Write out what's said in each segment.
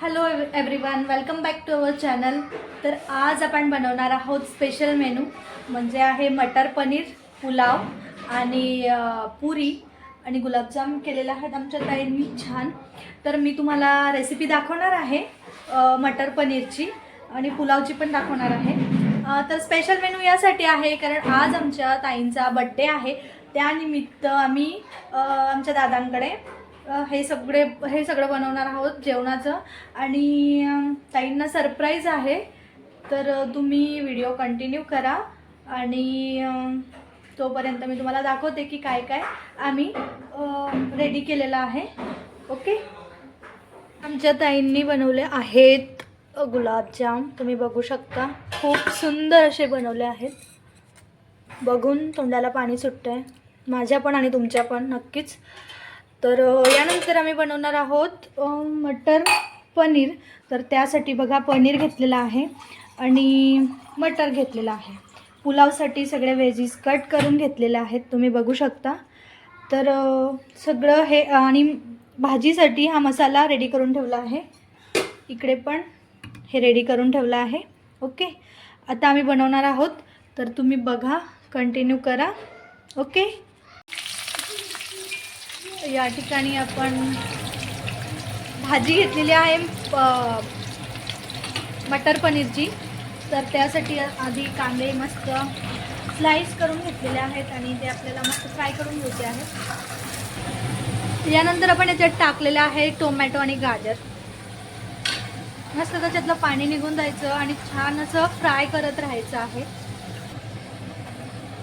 Hello everyone, welcome back to our channel. तर आज आपण बनवणार आहोत स्पेशल मेनू, म्हणजे आहे मटर पनीर पुलाव आणि पुरी आणि गुलाबजाम केलेले आहेत आमच्या ताईंनी छान. तर मी तुम्हाला रेसिपी दाखवणार आहे मटर पनीरची आणि पुलावची पण दाखवणार आहे. तर स्पेशल मेनू यासाठी आहे कारण आज आमच्या ताईंचा बड्डे आहे. त्यानिमित्त आम्ही आमच्या दादांकडे हे सगळं बनवणार आहोत जेवणाचं आणि ताईंना सरप्राईज आहे. तर तुम्ही व्हिडिओ कंटिन्यू करा आणि तोपर्यंत मी तुम्हाला दाखवते की काय काय आम्ही रेडी केलेलं आहे. ओके, आमच्या ताईंनी बनवले आहेत गुलाबजाम. तुम्ही बघू शकता, खूप सुंदर असे बनवले आहेत. बघून तोंडाला पाणी सुटतंय माझ्या पण आणि तुमच्या पण नक्कीच. तर यानंतर आम्ही बनवणार आहोत मटर पनीर. तर त्यासाठी बघा पनीर घेतलेलं आहे आणि मटर घेतलेलं आहे. पुलावसाठी सगळे व्हेजीस कट करून घेतलेले आहेत, तुम्ही बघू शकता. तर सगळं हे आणि भाजीसाठी हा मसाला रेडी करून ठेवला आहे. इकडे पण हे रेडी करून ठेवलं आहे. ओके, आता आम्ही बनवणार आहोत, तर तुम्ही बघा, कंटिन्यू करा. ओके, या ठिकाणी आपण भाजी घेतलेली आहे मटर पनीरची. तर त्यासाठी आधी कांदे मस्त स्लाइस करून घेतलेले आहेत आणि ते आपल्याला मस्त फ्राय करून घ्यायचे आहेत. यानंतर आपण याच्यात टाकलेलं आहे टोमॅटो आणि गाजर. मस्त त्याच्यातलं पाणी निघून जायचं आणि छान असं फ्राय करत राहायचं आहे.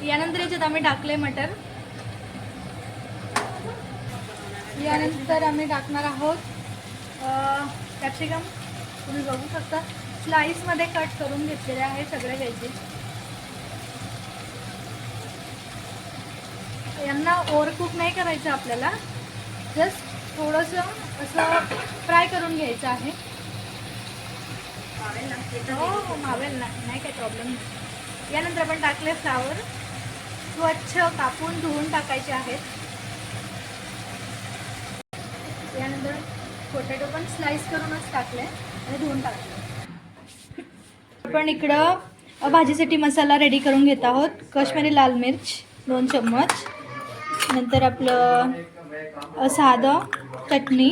यानंतर याच्यात आम्ही टाकले मटर. यानंतर आम्ही टाकणार आहोत कॅप्सिकम. तुम्ही बघू शकता स्लाइसमध्ये कट करून घेतलेले आहे सगळे व्हेजीस. यांना ओव्हरकुक नाही करायचं आपल्याला, जस्ट थोडंसं असं फ्राय करून घ्यायचं आहे. हो, मावेल नाही काही प्रॉब्लेम. यानंतर आपण टाकले फ्लावर. स्वच्छ कापून धुवून टाकायचे आहेत. यानंतर पोटॅटो पण स्लाइस करूनच टाकले आणि धुवून टाकले. आपण इकडं भाजीसाठी मसाला रेडी करून घेत आहोत. काश्मीरी लाल मिर्च 2 चम्मच, नंतर आपलं साधं चटणी.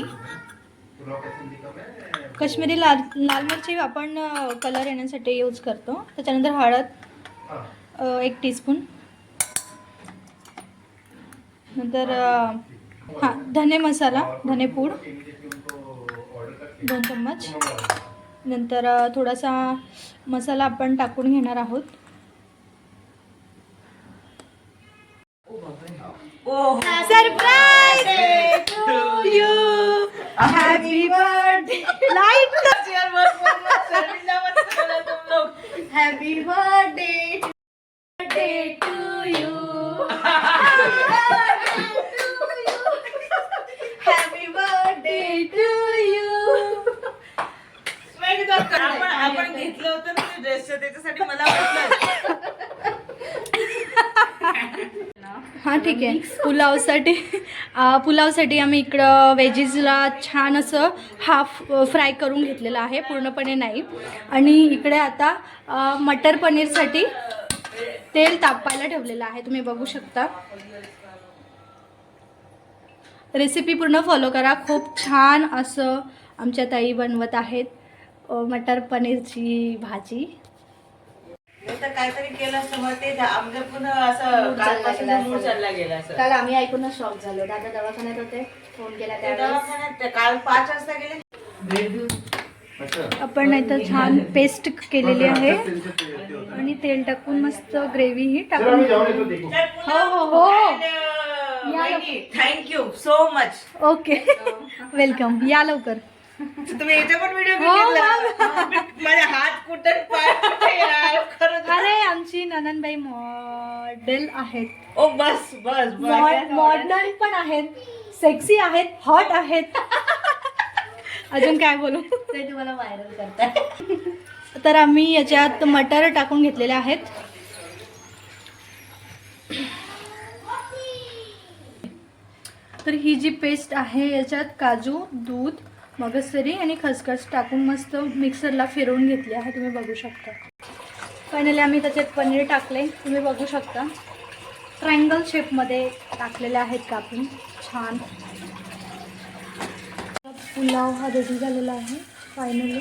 काश्मीरी लाल मिरची आपण कलर येण्यासाठी यूज करतो. त्याच्यानंतर हळद 1 टीस्पून, नंतर धने मसाला, धनेपूड 2 चम्मच. नंतर थोडासा मसाला आपण टाकून घेणार आहोत. Surprise to you, happy birthday. Light happy birthday to you, happy birthday to you. आपण घेतलं होतं ना ते ड्रेसचं, त्याच्यासाठी मला वाटलं. हां ठीक आहे. पुलावसाठी आम्ही इकडं व्हेजीजला छान असं हाफ फ्राय करून घेतलेलं आहे, पूर्णपणे नाही. आणि इकडे आता मटर पनीरसाठी तेल तापायला ठेवलेलं आहे, तुम्ही बघू शकता. रेसिपी पूर्ण फॉलो करा. खूप छान असं आमच्या ताई बनवत आहेत मटर पनीरची भाजी. तर काहीतरी केलं असतं मग ते आमचं पुन्हा असं कालपासून मूड चालला गेला असं. काल आम्ही ऐकूनच शॉक झालो. दादा दवाखान्यात होते, फोन केला दवाखान्यात काल 5 वाजता गेले. आपण नाहीतर छान पेस्ट केलेली आहे आणि तेल टाकून मस्त ग्रेव्ही ही टाकून. हो, thank you so much. Okay, welcome. या लवकर. तुम्ही याचा पण व्हिडिओ घेतला. माझ्या हात कुठे पाय कुठे यार, खरंच. अरे आमची ननंदबाई मॉडेल आहेत. ओ बस बस बस. मॉडर्न पण आहेत, सेक्सी आहेत, हॉट आहेत. अजून काय बोलू, ते तुम्हाला व्हायरल करताय. तर आम्ही याच्यात मटर टाकून घेतलेले आहेत. तर ही जी पेस्ट आहे याच्यात काजू, दूध मगजतरी आणि खसखस टाकून मस्त मिक्सरला फिरवून घेतली आहे, तुम्ही बघू शकता. फायनली आम्ही त्याच्यात पनीर टाकले, तुम्ही बघू शकता. ट्रायंगल शेपमध्ये टाकलेले आहेत कापून. छान पुलाव हा रेडी झालेला आहे फायनली.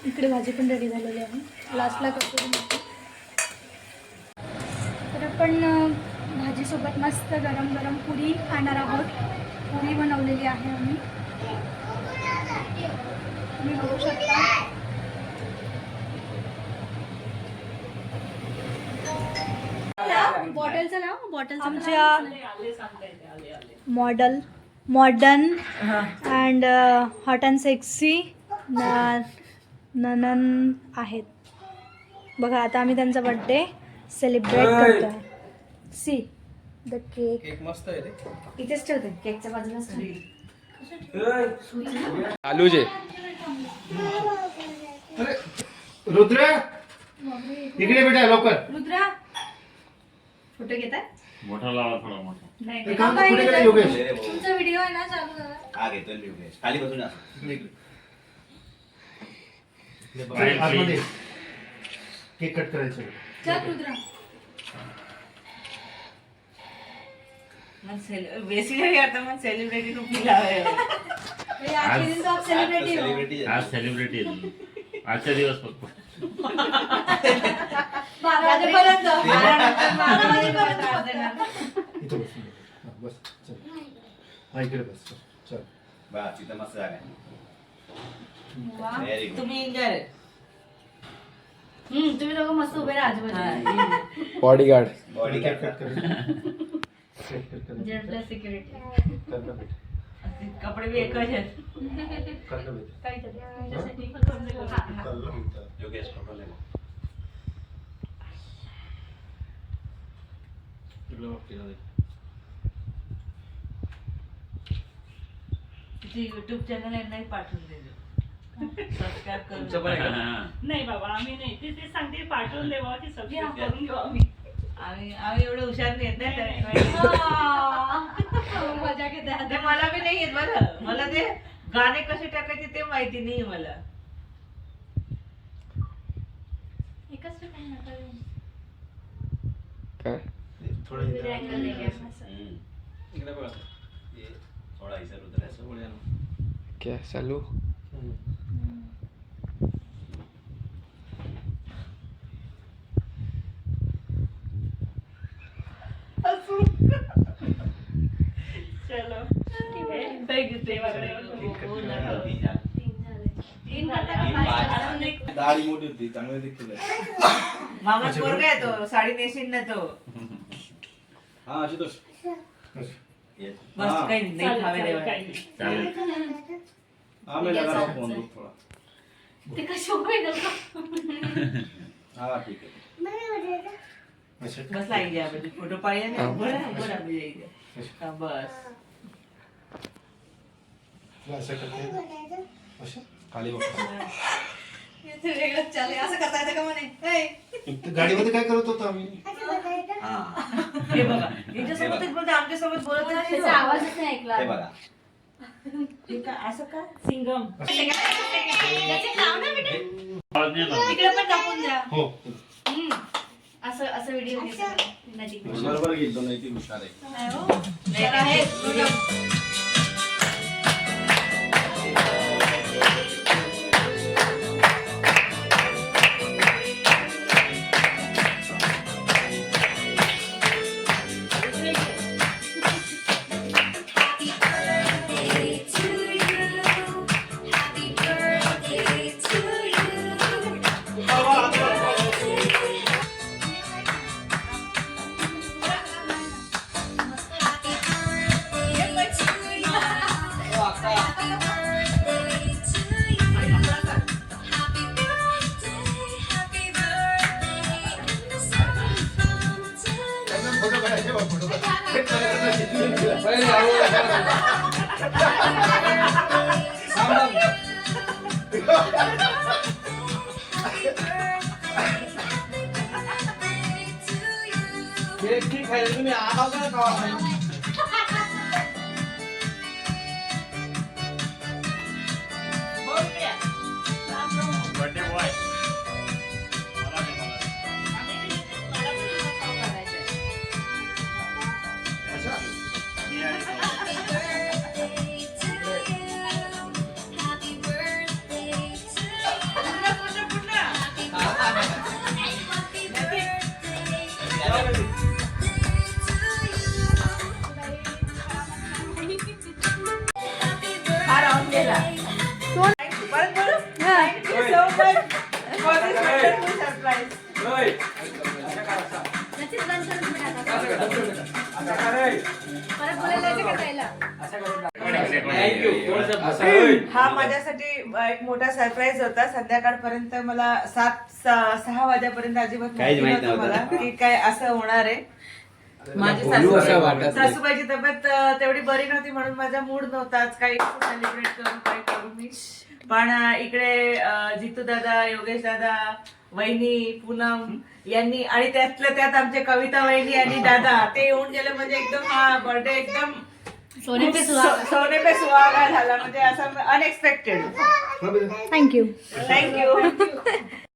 इकडे भाजी पण रेडी झालेली आहे. लास्टला कसुरी मेथी. तर आपण भाजीसोबत मस्त गरम गरम पुरी खाणार आहोत. पुरी बनवलेली आहे आम्ही, तुम्ही बघू शकता. बॉटलचं नाव, बॉटलचं आमच्या modern and hot and sexy ननन आहेत बघा. आता आम्ही त्यांचा बर्थडे सेलिब्रेट करतोय. See the cake. केक मस्त आहे रे. इथेच ठेवते, केकच्या बाजूलाच चालू जे. रुद्र इकडे बेटा लवकर. रुद्रा फोटो घेताय? मोठा लावा, थोडा मोठा. नाही एक काम कर, पुढे गेला योगेश. तुमचा व्हिडिओ आहे ना चालू झाला. हा घेतोय मी योगेश. खाली बसून असं. आतमध्ये केक कट करायचं. चल रुद्रा. बेसिकली आता मग सेलिब्रिटी रूप मिळावे. आजचे दिन तो आप सेलिब्रिटी हो. आज सेलिब्रिटी आहे. आजचा दिवस फक्त 12 वाजेपर्यंत. 12 वाजेपर्यंत. इथं बस. हा, बस चल. हा इकडे बस चल. बा तिथं मस्त जागा आहे. वा. Very good. तुम्ही एन्जॉय. तुम्ही दोघं मस्त उभे राहा आजूबाजूला. Bodyguard. Body cake cap cut कर. केक कट कर. General security. कर ना बेटा. कपडे बी एकच आहेत. कर ना बेटा. काहीतरी तुमच्यासाठी. कर ना बेटा. योगेश फोटो ले. तिथे युट्यूब चॅनल आहे, नाही पाठवून देतो. सबस्क्राईब तुमचं करून. पण आहे का? नाही बाबा, आम्ही नाही. ते सांगते पाठवून देवा की सगळी करून घेऊ आम्ही. आम्ही एवढे हुशार नाही येत नाही. मजा घेते ते मला बी नाही येत बरं. मला ते गाणे कसे टाकायचे ते माहिती नाही मला. एकच ठिकाणी नका येऊ. काय थोडं वेगळे angle वेगळे असं. इकडे बघा. ये थोडा इधर उधर ऐसा बोले ना. क्या चालू. चलो ठीक आहे. Thank you, देवाकडे. तीन करता का पाच? अजून एक. दाढी मोठी होती चांगलं दिसतोय. मामा पोरगा आहे तो, साडी नेसीन ना तो. हा आशुतोष. मस्त काही नाही चालेल, खावे चालेल, देवा. काही नाही. चालेल. हाँ मैं लगा रहा हूँ फोन बुक थोड़ा. ते कशी उघडेल का? हाँ ठीक है. बस लागी जा बधी फोटो पाहिजे ना. बरं बरं म्हणजे हा, बस. असं करते. असं खाली बघ. इथे वेगळंच चाललंय. असं करता येतं का म्हणे? ए, गाडीमध्ये काय करत होतो आम्ही. हाँ हे बघा याच्यासोबतच बोलतो, आमच्यासोबत बोलत नाही त्याचा तो. आवाजच नाही ऐकला. हे बघा. हे का असं का? सिंगम. त्याचे नाव ना बेटे. आवाज नाही आला. इकडे पण टाकून द्या. हो. असं असं व्हिडिओ नदी. बरोबर घेईल तो नाही ती हुशार आहे. नाही हो. त्याला हे व्हिडिओ. परत बोलू हा. Thank you so much for this wonderful surprise. परत बोलायला यायचं का ताईला? हा माझ्यासाठी एक मोठा सरप्राईज होता. संध्याकाळपर्यंत मला 6 वाजेपर्यंत अजिबात माहिती नव्हतं मला की काय असं होणार आहे. माझी सासूबाईची तब्येत तेवढी बरी नव्हती म्हणून माझा मूड नव्हता आज काही सेलिब्रेट करू काय करू मी. पण इकडे जितू दादा, योगेश दादा, वहिनी, पूनम यांनी आणि त्यातल्या त्यात आमचे कविता वहिनी आणि दादा ते येऊन गेले म्हणजे एकदम हा बर्थडे एकदम सोने पे सुहागा. सोने पे सुहागा झाला म्हणजे असं अनएक्सपेक्टेड. थँक्यू. थँक्यू.